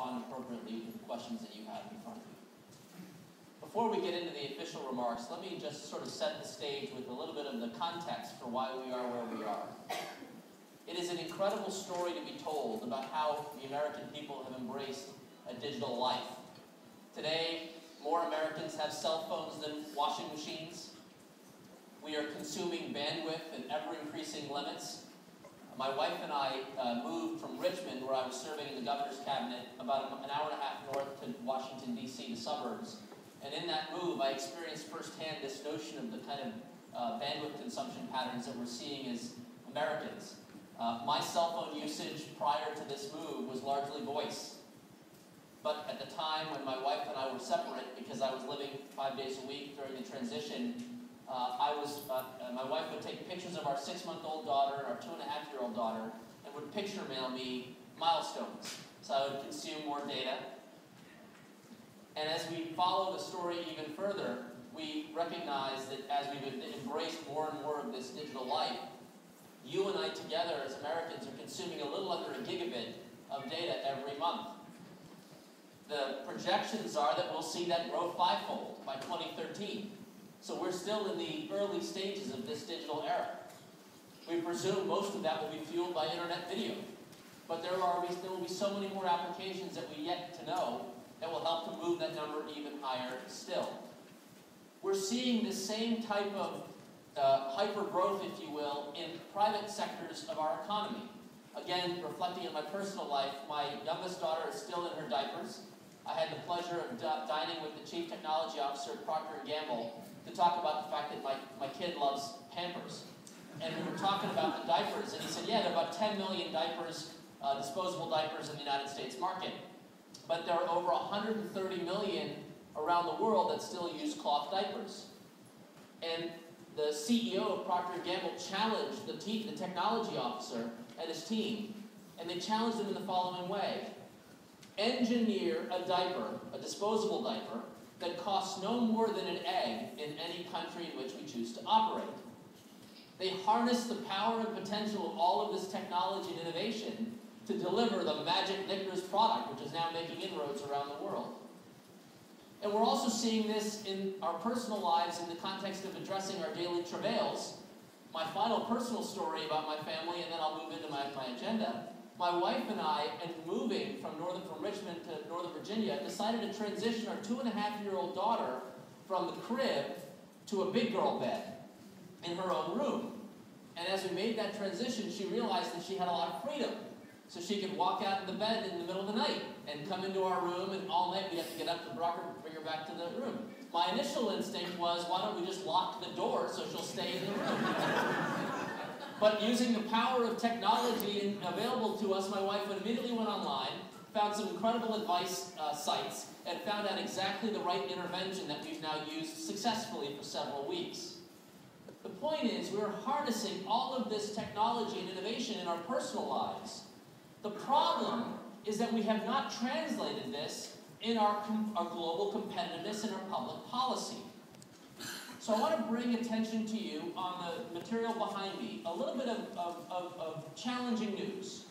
respond appropriately to the questions that you have in front of you. Before we get into the official remarks, let me just sort of set the stage with a little bit of the context for why we are where we are. It is an incredible story to be told about how the American people have embraced a digital life. Today, more Americans have cell phones than washing machines. We are consuming bandwidth at ever-increasing limits. My wife and I moved from Richmond, where I was serving in the governor's cabinet, about an hour and a half north to Washington, D.C., the suburbs. And in that move, I experienced firsthand this notion of the kind of bandwidth consumption patterns that we're seeing as Americans. My cell phone usage prior to this move was largely voice. But at the time when my wife and I were separate, because I was living 5 days a week during the transition, my wife would take pictures of our 6-month-old daughter and our 2.5-year-old daughter and would picture mail me milestones. So I would consume more data. And as we follow the story even further, we recognize that as we've embraced more and more of this digital life, you and I together as Americans are consuming a little under a gigabit of data every month. The projections are that we'll see that grow 5-fold by 2013. So we're still in the early stages of this digital era. We presume most of that will be fueled by internet video. But there will be so many more applications that we yet to know that will help to move that number even higher still. We're seeing the same type of hyper growth, if you will, in private sectors of our economy. Again, reflecting on my personal life, my youngest daughter is still in her diapers. I had the pleasure of dining with the Chief Technology Officer at Procter & Gamble to talk about the fact that my kid loves Pampers. And we were talking about the diapers, and he said, yeah, there are about 10 million diapers, disposable diapers in the United States market. But there are over 130 million around the world that still use cloth diapers. And the CEO of Procter & Gamble challenged the technology officer and his team, and they challenged him in the following way. Engineer a diaper, a disposable diaper, that costs no more than an egg in any country in which we choose to operate. They harness the power and potential of all of this technology and innovation to deliver the magic Knickers product, which is now making inroads around the world. And we're also seeing this in our personal lives in the context of addressing our daily travails. My final personal story about my family, and then I'll move into my agenda. My wife and I, in moving from Richmond to Northern Virginia, decided to transition our 2.5-year-old daughter from the crib to a big girl bed in her own room. And as we made that transition, she realized that she had a lot of freedom. So she could walk out in the bed in the middle of the night and come into our room, and all night we have to get up to bring her back to the room. My initial instinct was, why don't we just lock the door so she'll stay in the room? But using the power of technology available to us, my wife immediately went online, found some incredible advice sites, and found out exactly the right intervention that we've now used successfully for several weeks. The point is, we're harnessing all of this technology and innovation in our personal lives. The problem is that we have not translated this in our global competitiveness and our public policy. So I want to bring attention to you on the material behind me, a little bit of challenging news.